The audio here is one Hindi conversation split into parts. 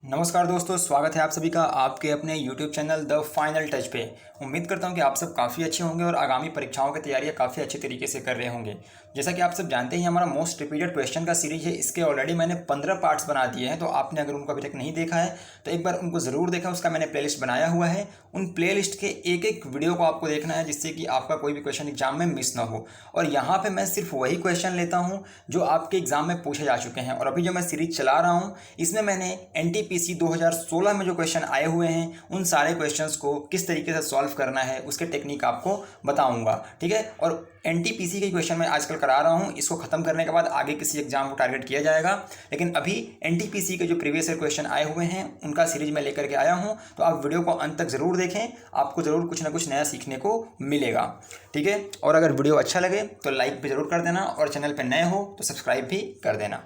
नमस्कार दोस्तों, स्वागत है आप सभी का आपके अपने YouTube channel the final touch पे। उम्मीद करता हूं कि आप सब काफ़ी अच्छे होंगे और आगामी परीक्षाओं की तैयारियां काफ़ी अच्छे तरीके से कर रहे होंगे। जैसा कि आप सब जानते हैं, हमारा मोस्ट रिपीटेड क्वेश्चन का सीरीज है। इसके ऑलरेडी मैंने 15 पार्ट्स बना दिए हैं, तो आपने अगर उनको अभी तक नहीं देखा है तो एक बार उनको ज़रूर देखा। उसका मैंने प्लेलिस्ट बनाया हुआ है। उन प्लेलिस्ट के एक एक वीडियो को आपको देखना है, जिससे कि आपका कोई भी क्वेश्चन एग्जाम में मिस ना हो। और यहाँ पर मैं सिर्फ वही क्वेश्चन लेता हूँ जो आपके एग्जाम में पूछे जा चुके हैं। और अभी जो मैं सीरीज चला रहा हूँ, इसमें मैंने NTPC 2016 में जो क्वेश्चन आए हुए हैं, उन सारे क्वेश्चंस को किस तरीके से सॉल्व करना है उसके टेक्निक आपको बताऊंगा। ठीक है। और NTPC के क्वेश्चन मैं आजकल करा रहा हूं। इसको खत्म करने के बाद आगे किसी एग्जाम को टारगेट किया जाएगा, लेकिन अभी NTPC के जो प्रीवियस ईयर क्वेश्चन आए हुए हैं उनका सीरीज में लेकर के आया हूं। तो आप वीडियो को अंत तक जरूर देखें, आपको जरूर कुछ ना कुछ नया सीखने को मिलेगा। ठीक है। और अगर वीडियो अच्छा लगे तो लाइक भी जरूर कर देना, और चैनल पर नए हो तो सब्सक्राइब भी कर देना।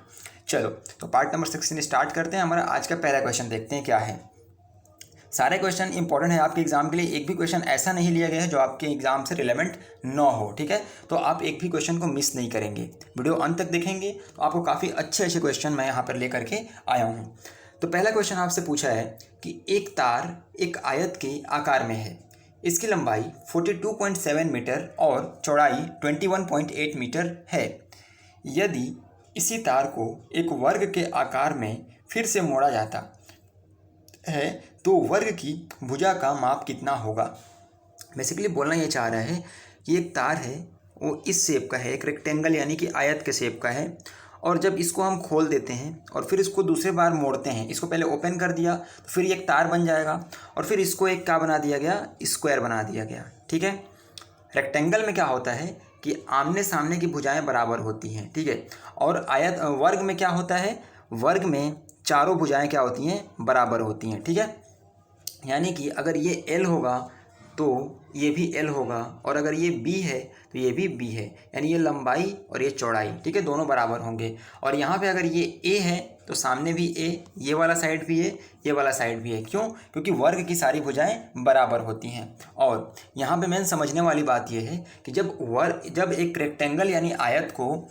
चलो, तो पार्ट नंबर 16 स्टार्ट करते हैं। हमारा आज का पहला क्वेश्चन देखते हैं क्या है। सारे क्वेश्चन इंपॉर्टेंट है आपके एग्जाम के लिए। एक भी क्वेश्चन ऐसा नहीं लिया गया है जो आपके एग्जाम से रिलेवेंट ना हो। ठीक है। तो आप एक भी क्वेश्चन को मिस नहीं करेंगे, वीडियो अंत तक देखेंगे तो आपको काफ़ी अच्छे अच्छे क्वेश्चन मैं यहाँ पर लेकर के आया हूँ। तो पहला क्वेश्चन आपसे पूछा है कि एक तार एक आयत के आकार में है। इसकी लंबाई 42.7 मीटर और चौड़ाई 21.8 मीटर है। यदि इसी तार को एक वर्ग के आकार में फिर से मोड़ा जाता है तो वर्ग की भुजा का माप कितना होगा। बेसिकली बोलना ये चाह रहा है कि एक तार है, वो इस शेप का है, एक रेक्टेंगल यानी कि आयत के शेप का है। और जब इसको हम खोल देते हैं और फिर इसको दूसरे बार मोड़ते हैं, इसको पहले ओपन कर दिया तो फिर ये एक तार बन जाएगा, और फिर इसको एक क्या बना दिया गया, स्क्वायर बना दिया गया। ठीक है। रेक्टेंगल में क्या होता है कि आमने सामने की भुजाएं बराबर होती हैं। ठीक है। और आयत वर्ग में क्या होता है, वर्ग में चारों भुजाएं क्या होती हैं, बराबर होती हैं। ठीक है। यानी कि अगर ये L होगा तो ये भी L होगा, और अगर ये B है तो ये भी B है। यानी ये लंबाई और ये चौड़ाई, ठीक है, दोनों बराबर होंगे। और यहाँ पे अगर ये A है तो सामने भी A, ये वाला साइड भी है, ये वाला साइड भी है। क्यों? क्योंकि वर्ग की सारी भुजाएं बराबर होती हैं। और यहाँ पे मेन समझने वाली बात ये है कि जब एक रेक्टेंगल यानी आयत को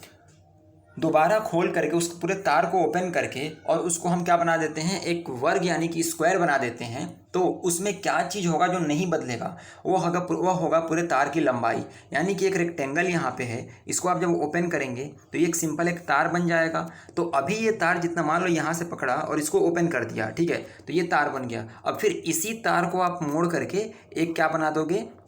दोबारा खोल करके उस पूरे तार को ओपन करके और उसको हम क्या बना देते हैं, एक वर्ग यानी कि स्क्वायर बना देते हैं, तो उसमें क्या चीज़ होगा जो नहीं बदलेगा, वो होगा पूरे तार की लंबाई। यानी कि एक रेक्टेंगल यहाँ पे है, इसको आप जब ओपन करेंगे तो ये एक सिंपल एक तार बन जाएगा। तो अभी ये तार जितना, मान लो यहाँ से पकड़ा और इसको ओपन कर दिया, ठीक है, तो ये तार बन गया। अब फिर इसी तार को आप मोड़ करके एक क्या बना दोगे,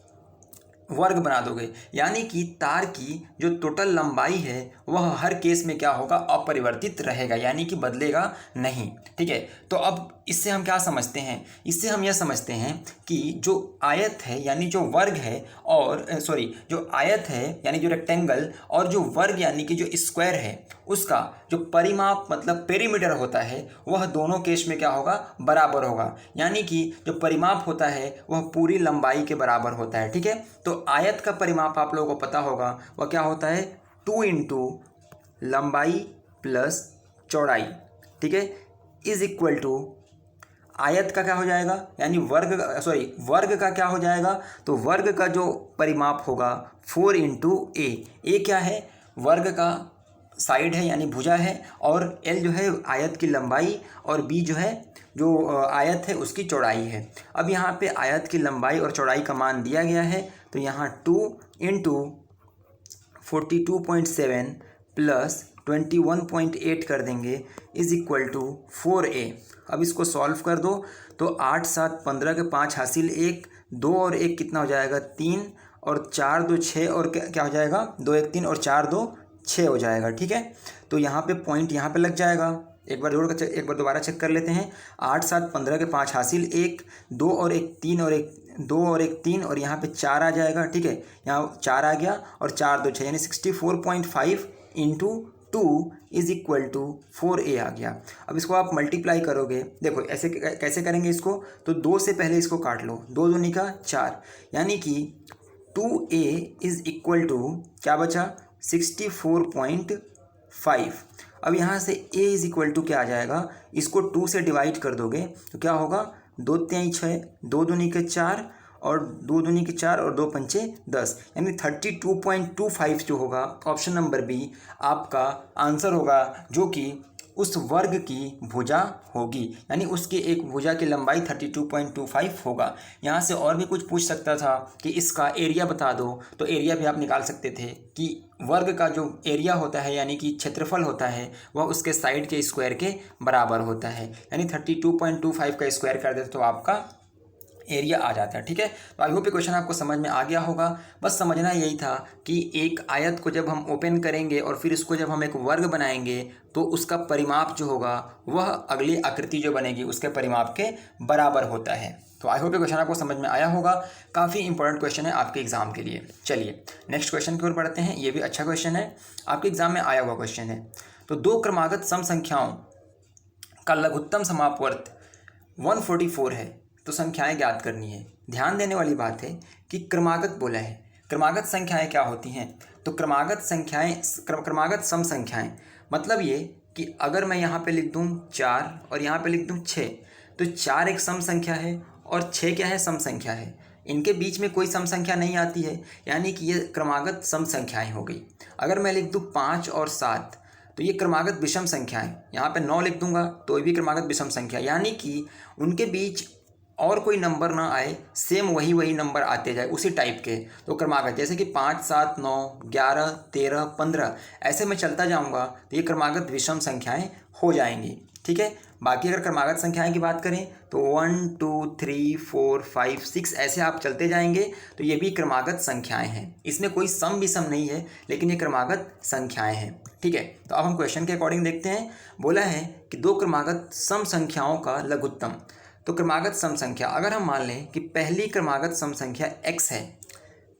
वर्ग बना दोगे। यानी कि तार की जो टोटल लंबाई है वह हर केस में क्या होगा, अपरिवर्तित रहेगा, यानी कि बदलेगा नहीं। ठीक है। तो अब इससे हम क्या समझते हैं, इससे हम यह समझते हैं कि जो आयत है यानी जो वर्ग है, और जो आयत है यानी जो रेक्टेंगल, और जो वर्ग यानी कि जो स्क्वायर है, उसका जो परिमाप मतलब पेरीमीटर होता है वह दोनों केस में क्या होगा, बराबर होगा। यानी कि जो परिमाप होता है वह पूरी लंबाई के बराबर होता है। ठीक है। तो आयत का परिमाप आप लोगों को पता होगा, वह क्या होता है, 2 इंटू लंबाई प्लस चौड़ाई, ठीक है, इज इक्वल टू आयत का क्या हो जाएगा, यानी वर्ग का क्या हो जाएगा, तो वर्ग का जो परिमाप होगा 4 इंटू ए क्या है, वर्ग का साइड है यानी भुजा है, और L जो है आयत की लंबाई, और B जो है जो आयत है उसकी चौड़ाई है। अब यहाँ पे आयत की लंबाई और चौड़ाई का मान दिया गया है, तो यहाँ 2 इंटू 42.7 प्लस 21.8 कर देंगे, इज इक्वल टू 4A। अब इसको सॉल्व कर दो तो 8 7 15 के 5 हासिल 1, 2 और 1 कितना हो जाएगा, 3, और 4 2 6, और क्या हो जाएगा, 2 1 3 और 4 2 6 हो जाएगा। ठीक है। तो यहाँ पे पॉइंट यहाँ पे लग जाएगा। एक बार दोबारा चेक कर लेते हैं। 8 7 15 के 5 हासिल 1, 2 और 1 3 और 1 2 और 1 3, और यहाँ पे 4 आ जाएगा। ठीक है। यहाँ 4 आ गया और 4 2 6, यानी 64.5 into 2 is equal to 4A आ गया। अब इसको आप मल्टीप्लाई करोगे, देखो ऐसे कैसे करेंगे इसको, तो 2 से पहले इसको काट लो, 2 दूनी का 4, यानी कि 2A इज इक्वल टू क्या बचा, 64.5। अब यहाँ से A इज इक्वल टू क्या आ जाएगा, इसको 2 से डिवाइड कर दोगे तो क्या होगा, 2 3 6, 2 दूनी के 4, और 2 दूनी के 4 और 2 पंचे 10, यानी 32.25 जो होगा, ऑप्शन नंबर बी आपका आंसर होगा, जो कि उस वर्ग की भुजा होगी, यानी उसकी एक भुजा की लंबाई 32.25 होगा। यहाँ से और भी कुछ पूछ सकता था कि इसका एरिया बता दो, तो एरिया भी आप निकाल सकते थे कि वर्ग का जो एरिया होता है यानी कि क्षेत्रफल होता है वह उसके साइड के स्क्वायर के बराबर होता है, यानी 32.25 का स्क्वायर कर देते तो आपका एरिया आ जाता है। ठीक है, तो आई होप ये क्वेश्चन आपको समझ में आ गया होगा। बस समझना यही था कि एक आयत को जब हम ओपन करेंगे और फिर इसको जब हम एक वर्ग बनाएंगे तो उसका परिमाप जो होगा वह अगली आकृति जो बनेगी उसके परिमाप के बराबर होता है। तो आई होप ये क्वेश्चन आपको समझ में आया होगा। काफ़ी इंपॉर्टेंट क्वेश्चन है आपके एग्जाम के लिए। चलिए नेक्स्ट क्वेश्चन की ओर बढ़ते हैं। ये भी अच्छा क्वेश्चन है, आपके एग्जाम में आया हुआ क्वेश्चन है। तो दो क्रमागत सम संख्याओं का लघुत्तम समापवर्त 144 है, तो संख्याएं ज्ञात करनी है। ध्यान देने वाली बात है कि क्रमागत बोला है। क्रमागत संख्याएं क्या होती हैं? तो क्रमागत संख्याएं क्रमागत सम संख्याएं मतलब ये कि अगर मैं यहाँ पे लिख दूँ 4 और यहाँ पे लिख दूँ 6, तो 4 एक सम संख्या है और 6 क्या है? सम संख्या है। इनके बीच में कोई सम संख्या नहीं आती है, यानी कि ये क्रमागत सम संख्याएं हो गई। अगर मैं लिख दूँ 5 और 7, तो ये क्रमागत विषम संख्या है। यहाँ पे 9 लिख दूंगा तो ये भी क्रमागत विषम संख्या, यानी कि उनके बीच और कोई नंबर ना आए, सेम वही नंबर आते जाए उसी टाइप के, तो क्रमागत। जैसे कि 5, 7, 9, 11, 13, 15 ऐसे मैं चलता जाऊंगा तो ये क्रमागत विषम संख्याएं हो जाएंगी। ठीक है, बाकी अगर क्रमागत संख्याएं की बात करें तो 1, 2, 3, 4, 5, 6 ऐसे आप चलते जाएंगे तो ये भी क्रमागत संख्याएं हैं। इसमें कोई सम विषम नहीं है, लेकिन ये क्रमागत संख्याएं हैं। ठीक है, तो अब हम क्वेश्चन के अकॉर्डिंग देखते हैं। बोला है कि दो क्रमागत सम संख्याओं का लघुत्तम। तो क्रमागत सम संख्या, अगर हम मान लें कि पहली क्रमागत सम संख्या x है,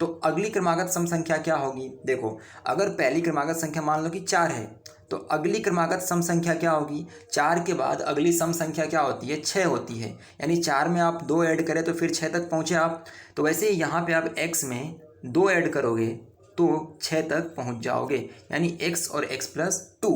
तो अगली क्रमागत सम संख्या क्या होगी? देखो, अगर पहली क्रमागत संख्या मान लो कि 4 है, तो अगली क्रमागत सम संख्या क्या होगी? 4 के बाद अगली सम संख्या क्या होती है? 6 होती है। यानी 4 में आप 2 ऐड करें तो फिर 6 तक पहुँचे आप। तो वैसे ही यहाँ पे आप x में 2 ऐड करोगे तो 6 तक पहुँच जाओगे, यानी x और x+2।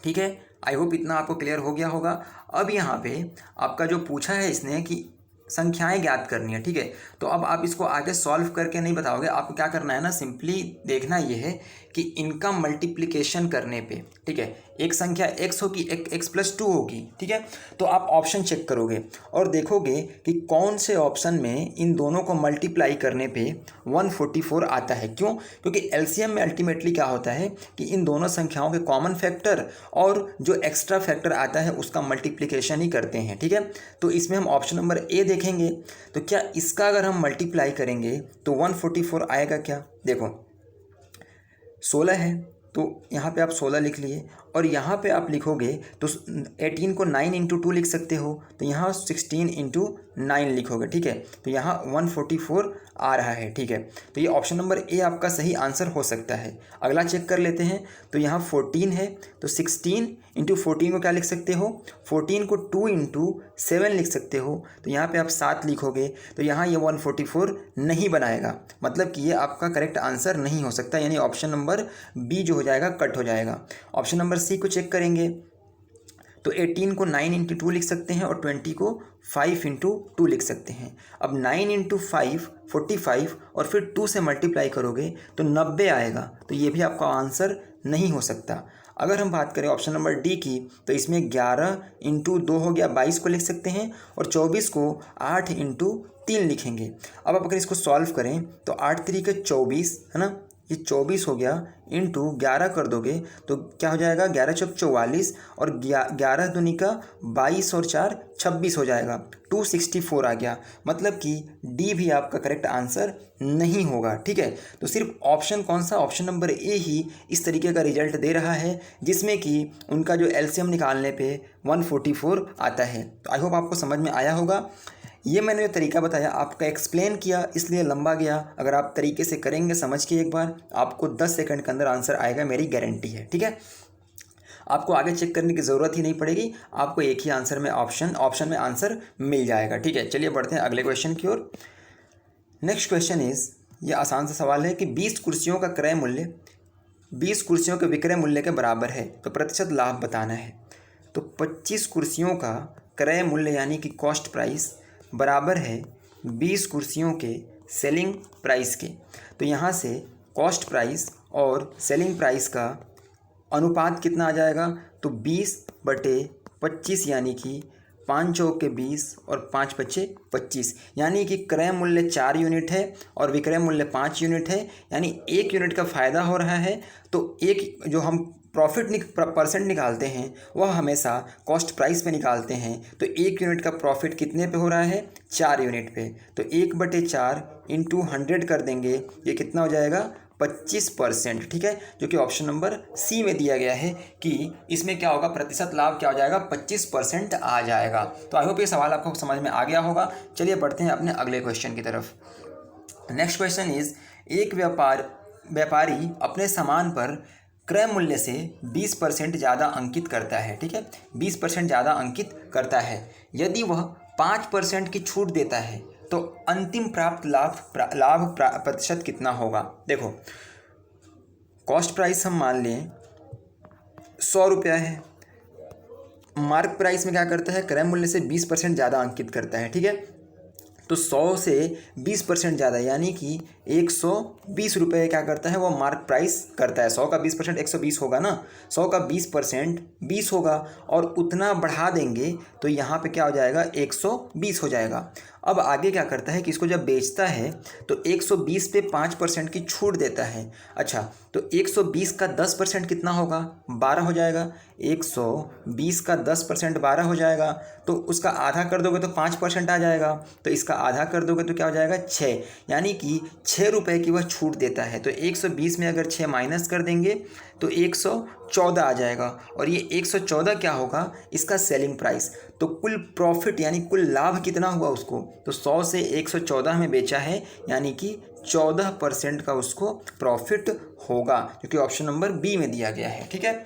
ठीक है, आई होप इतना आपको क्लियर हो गया होगा। अब यहाँ पे आपका जो पूछा है इसने कि संख्याएं ज्ञात करनी है। ठीक है, तो अब आप इसको आगे सॉल्व करके नहीं बताओगे, आपको क्या करना है ना, सिंपली देखना ये है कि इनका मल्टीप्लिकेशन करने पे, ठीक है, एक संख्या x होगी, एक x+2 होगी। ठीक है, तो आप ऑप्शन चेक करोगे और देखोगे कि कौन से ऑप्शन में इन दोनों को मल्टीप्लाई करने पे 144 आता है। क्यों? क्योंकि एलसीएम में अल्टीमेटली क्या होता है कि इन दोनों संख्याओं के कॉमन फैक्टर और जो एक्स्ट्रा फैक्टर आता है उसका मल्टीप्लिकेशन ही करते हैं। ठीक है, तो इसमें हम ऑप्शन नंबर ए देखेंगे। तो क्या इसका अगर हम मल्टीप्लाई करेंगे तो 144 आएगा क्या? देखो 16 है तो यहाँ पे आप 16 लिख लिए, और यहाँ पे आप लिखोगे तो 18 को 9 × 2 लिख सकते हो, तो यहाँ 16 × 9 लिखोगे। ठीक है, तो यहाँ 144 आ रहा है। ठीक है, तो ये ऑप्शन नंबर ए आपका सही आंसर हो सकता है। अगला चेक कर लेते हैं। तो यहाँ 14 है तो 16 × 14 को क्या लिख सकते हो? 14 को 2 × 7 लिख सकते हो, तो यहाँ पे आप 7 लिखोगे, तो यहाँ ये 144 नहीं बनाएगा, मतलब कि ये आपका करेक्ट आंसर नहीं हो सकता, यानी ऑप्शन नंबर बी जो हो जाएगा कट हो जाएगा। ऑप्शन नंबर सी को चेक करेंगे तो 18 को 9 × 2 लिख सकते हैं और 20 को 5 × 2 लिख सकते हैं। अब 9 × 5 45 और फिर 2 से मल्टीप्लाई करोगे तो 90 आएगा, तो ये भी आपका आंसर नहीं हो सकता। अगर हम बात करें ऑप्शन नंबर डी की, तो इसमें 11 × 2 हो गया 22 को लिख सकते हैं, और 24 को 8 × 3 लिखेंगे। अब आप अगर इसको सॉल्व करें तो 8 3 के 24 है ना, ये 24 हो गया, इंटू 11 कर दोगे तो क्या हो जाएगा? 11 चौक 44 और 11 दूनी का 22 और 4 26 हो जाएगा, 264 आ गया। मतलब कि डी भी आपका करेक्ट आंसर नहीं होगा। ठीक है, तो सिर्फ ऑप्शन कौन सा? ऑप्शन नंबर ए ही इस तरीके का रिजल्ट दे रहा है, जिसमें कि उनका जो एलसीएम निकालने पे 144 आता है। तो आई होप आपको समझ में आया होगा। ये मैंने जो तरीका बताया आपका एक्सप्लेन किया इसलिए लंबा गया। अगर आप तरीके से करेंगे समझ के एक बार, आपको 10 सेकंड के अंदर आंसर आएगा, मेरी गारंटी है। ठीक है, आपको आगे चेक करने की ज़रूरत ही नहीं पड़ेगी, आपको एक ही आंसर में ऑप्शन में आंसर मिल जाएगा। ठीक है, चलिए बढ़ते हैं अगले क्वेश्चन की ओर। नेक्स्ट क्वेश्चन इज़, ये आसान सा सवाल है कि 20 कुर्सियों का क्रय मूल्य 20 कुर्सियों के विक्रय मूल्य के बराबर है, तो प्रतिशत लाभ बताना है। तो 25 कुर्सियों का क्रय मूल्य यानी कि कॉस्ट प्राइस बराबर है 20 कुर्सियों के सेलिंग प्राइस के। तो यहाँ से कॉस्ट प्राइस और सेलिंग प्राइस का अनुपात कितना आ जाएगा? तो 20/25 यानी कि 5 चौके 20 और 5 पच्चे 25, यानी कि क्रय मूल्य 4 यूनिट है और विक्रय मूल्य 5 यूनिट है, यानी 1 यूनिट का फ़ायदा हो रहा है। तो एक जो हम परसेंट निकालते हैं वह हमेशा कॉस्ट प्राइस पे निकालते हैं। तो 1 यूनिट का प्रॉफिट कितने पे हो रहा है? 4 यूनिट पे। तो 1/4 इंटू 100 कर देंगे, ये कितना हो जाएगा? 25%। ठीक है, जो कि ऑप्शन नंबर सी में दिया गया है कि इसमें क्या होगा, प्रतिशत लाभ क्या हो जाएगा? 25% आ जाएगा। तो आई होप ये सवाल आपको समझ में आ गया होगा। चलिए बढ़ते हैं अपने अगले क्वेश्चन की तरफ। नेक्स्ट क्वेश्चन इज, एक व्यापारी अपने सामान पर क्रय मूल्य से 20% ज़्यादा अंकित करता है। ठीक है, 20% ज़्यादा अंकित करता है। यदि वह 5% की छूट देता है तो अंतिम प्राप्त लाभ प्रतिशत कितना होगा? देखो, कॉस्ट प्राइस हम मान लें 100 रुपया है। मार्क प्राइस में क्या करता है? क्रय मूल्य से 20% ज़्यादा अंकित करता है। ठीक है, तो 100 से 20% ज़्यादा यानी कि 120 रुपये क्या करता है? वो मार्क प्राइस करता है। 100 का 20% 120 होगा ना, 100 का 20% 20 होगा, और उतना बढ़ा देंगे तो यहाँ पे क्या हो जाएगा? 120 हो जाएगा। अब आगे क्या करता है कि इसको जब बेचता है तो 120 पे 5% की छूट देता है। अच्छा, तो 120 का 10% कितना होगा? 12 हो जाएगा। 120 का 10% 12 हो जाएगा। तो उसका आधा कर दोगे तो 5% आ जाएगा। तो इसका आधा कर दोगे तो क्या हो जाएगा? 6, यानी कि 6 रुपये की वह छूट देता है। तो 120 में अगर 6 माइनस कर देंगे तो 114 आ जाएगा, और ये 114 क्या होगा? इसका सेलिंग प्राइस। तो कुल प्रॉफिट यानी कुल लाभ कितना हुआ उसको? तो 100 से 114 में बेचा है, यानी कि 14% का उसको प्रॉफिट होगा, जो कि ऑप्शन नंबर बी में दिया गया है। ठीक है,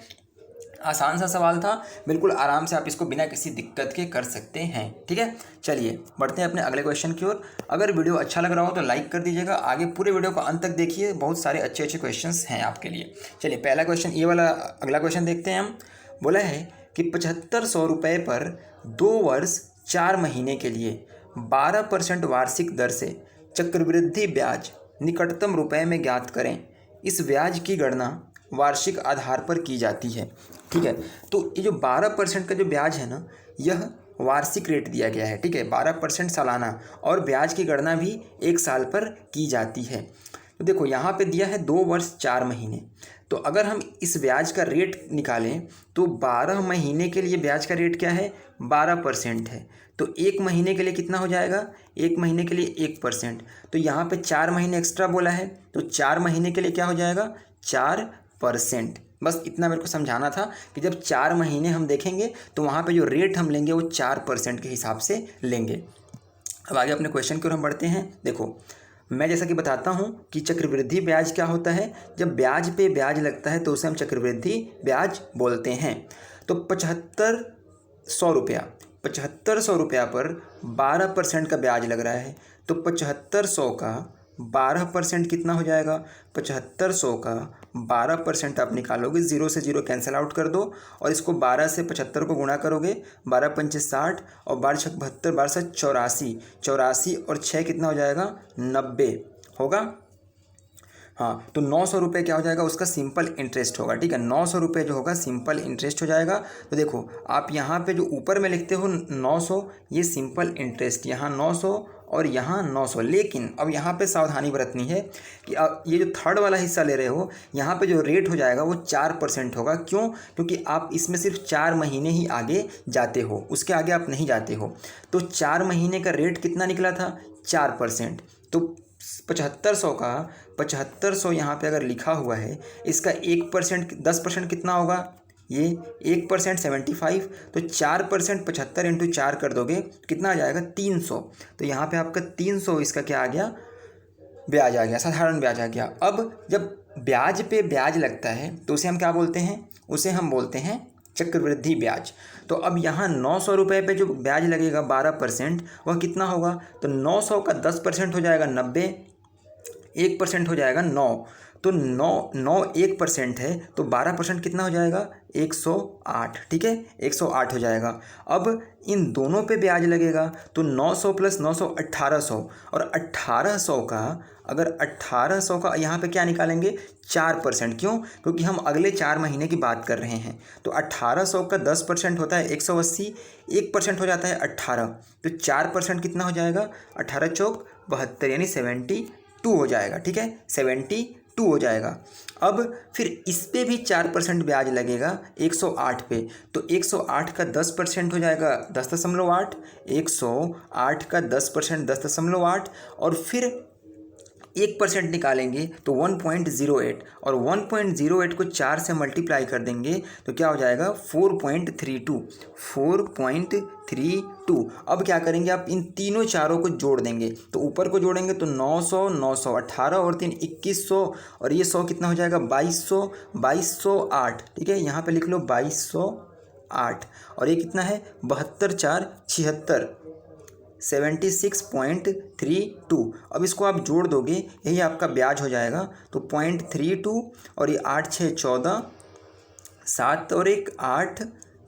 आसान सा सवाल था, बिल्कुल आराम से आप इसको बिना किसी दिक्कत के कर सकते हैं। ठीक है, चलिए बढ़ते हैं अपने अगले क्वेश्चन की ओर। अगर वीडियो अच्छा लग रहा हो तो लाइक कर दीजिएगा, आगे पूरे वीडियो को अंत तक देखिए, बहुत सारे अच्छे अच्छे क्वेश्चंस हैं आपके लिए। चलिए पहला क्वेश्चन, ये वाला अगला क्वेश्चन देखते हैं हम। बोला है कि 7500 रुपये पर 2 वर्ष 4 महीने के लिए 12% वार्षिक दर से चक्रवृद्धि ब्याज निकटतम रुपए में ज्ञात करें। इस ब्याज की गणना वार्षिक आधार पर की जाती है। ठीक है, तो ये जो 12% का जो ब्याज है ना, यह वार्षिक रेट दिया गया है। ठीक है, 12% सालाना, और ब्याज की गणना भी 1 साल पर की जाती है। तो देखो यहाँ पे दिया है 2 वर्ष 4 महीने। तो अगर हम इस ब्याज का रेट निकालें तो 12 महीने के लिए ब्याज का रेट क्या है? 12% है। तो 1 महीने के लिए कितना हो जाएगा? 1 महीने के लिए 1%। तो यहाँ पे 4 महीने एक्स्ट्रा बोला है, तो 4 महीने के लिए क्या हो जाएगा? 4%। बस इतना मेरे को समझाना था कि जब 4 महीने हम देखेंगे तो वहाँ पे जो रेट हम लेंगे वो 4% के हिसाब से लेंगे। अब आगे अपने क्वेश्चन की ओर हम बढ़ते हैं। देखो, मैं जैसा कि बताता हूँ कि चक्रवृद्धि ब्याज क्या होता है। जब ब्याज पे ब्याज लगता है तो उसे हम चक्रवृद्धि ब्याज बोलते हैं। तो 7500 रुपया पर 12% का ब्याज लग रहा है। तो 7500 का 12% कितना हो जाएगा? 7500 का 12% आप निकालोगे, 0 से 0 कैंसिल आउट कर दो, और इसको 12 से 75 को गुणा करोगे, 12 पंचे 60 और 12 छक 72, 12 से 84, 84 और 6 कितना हो जाएगा? 90 होगा। हाँ, तो 900 रुपये क्या हो जाएगा? उसका सिंपल इंटरेस्ट होगा। ठीक है, 900 रुपये जो होगा सिंपल इंटरेस्ट हो जाएगा। तो देखो आप यहाँ पे जो ऊपर में लिखते हो 900, ये सिंपल इंटरेस्ट, यहाँ 900 और यहाँ 900। लेकिन अब यहाँ पे सावधानी बरतनी है कि अब ये जो थर्ड वाला हिस्सा ले रहे हो, यहाँ पे जो रेट हो जाएगा वो 4% होगा। क्यों? क्योंकि आप इसमें सिर्फ 4 महीने ही आगे जाते हो, उसके आगे आप नहीं जाते हो। तो 4 महीने का रेट कितना निकला था? 4%। तो 7500 यहाँ पे अगर लिखा हुआ है, इसका 1% 10% कितना होगा? ये 1% 75। तो 4% 75 इंटू 4 कर दोगे कितना आ जाएगा? 300। तो यहाँ पे आपका 300 इसका क्या आ गया? ब्याज आ गया, साधारण ब्याज आ गया। अब जब ब्याज पे ब्याज लगता है तो उसे हम क्या बोलते हैं? उसे हम बोलते हैं चक्रवृद्धि ब्याज। तो अब यहाँ 900 रुपये पे जो ब्याज लगेगा 12%, वह कितना होगा? तो 900 का 10% हो जाएगा 90, 1% हो जाएगा 9। तो 9 1% है, तो 12% कितना हो जाएगा? 108। ठीक है, 108 हो जाएगा। अब इन दोनों पे ब्याज लगेगा, तो 900 प्लस 900 1800, और 1800 का अगर 1800 का यहाँ पे क्या निकालेंगे 4%, क्यों? क्योंकि हम अगले 4 महीने की बात कर रहे हैं। तो 1800 का 10% होता है 180, 1% हो जाता है 18, तो 4% कितना हो जाएगा 18 चौक 72 यानी 72 हो जाएगा। ठीक है, 72 हो जाएगा। अब फिर इस पे भी 4% ब्याज लगेगा 108 पे, तो 108 का 10% हो जाएगा 10.8, 108 का 10% 10.8 और फिर 1% निकालेंगे तो 1.08 और 1.08 को 4 से मल्टीप्लाई कर देंगे तो क्या हो जाएगा 4.32, 4.32। अब क्या करेंगे आप इन तीनों चारों को जोड़ देंगे, तो ऊपर को जोड़ेंगे तो 900, 900, 18 और 3 2100 और ये 100 कितना हो जाएगा 2200, 2208। ठीक है, यहाँ पे लिख लो 2208 और ये कितना है 72 4 76, 76.32। अब इसको आप जोड़ दोगे यही आपका ब्याज हो जाएगा, तो 0.32 और ये 8 6 14, 7 और 1 8,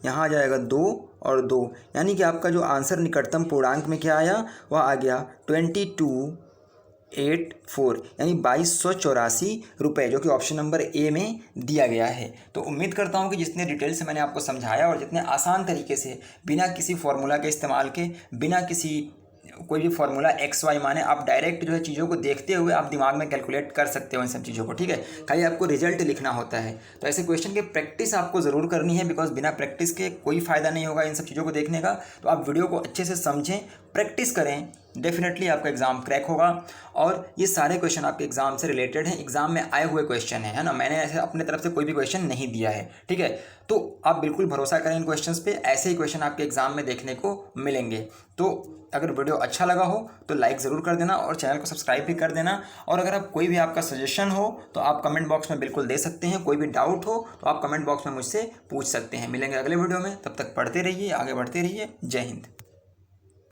यहाँ आ जाएगा 2 और 2, यानी कि आपका जो आंसर निकटतम पूर्णांक में क्या आया वह आ गया 2284 यानी 2284 रुपये, जो कि ऑप्शन नंबर ए में दिया गया है। तो उम्मीद करता हूँ कि जितने डिटेल से मैंने आपको समझाया और जितने आसान तरीके से बिना किसी फॉर्मूला के इस्तेमाल के, बिना किसी कोई भी फार्मूला एक्स वाई माने, आप डायरेक्ट जो है चीज़ों को देखते हुए आप दिमाग में कैलकुलेट कर सकते हो इन सब चीज़ों को। ठीक है, खाली आपको रिजल्ट लिखना होता है। तो ऐसे क्वेश्चन की प्रैक्टिस आपको ज़रूर करनी है, बिकॉज बिना प्रैक्टिस के कोई फ़ायदा नहीं होगा इन सब चीज़ों को देखने का। तो आप वीडियो को अच्छे से समझें, प्रैक्टिस करें, डेफिनेटली आपका एग्ज़ाम क्रैक होगा। और ये सारे क्वेश्चन आपके एग्ज़ाम से रिलेटेड हैं, एग्ज़ाम में आए हुए क्वेश्चन है ना, मैंने ऐसे अपने तरफ से कोई भी क्वेश्चन नहीं दिया है। ठीक है, तो आप बिल्कुल भरोसा करें इन क्वेश्चंस पे, ऐसे ही क्वेश्चन आपके एग्ज़ाम में देखने को मिलेंगे। तो अगर वीडियो अच्छा लगा हो तो लाइक ज़रूर कर देना और चैनल को सब्सक्राइब भी कर देना। और अगर आप कोई भी आपका सजेशन हो तो आप कमेंट बॉक्स में बिल्कुल दे सकते हैं, कोई भी डाउट हो तो आप कमेंट बॉक्स में मुझसे पूछ सकते हैं। मिलेंगे अगले वीडियो में, तब तक पढ़ते रहिए, आगे बढ़ते रहिए। जय हिंद।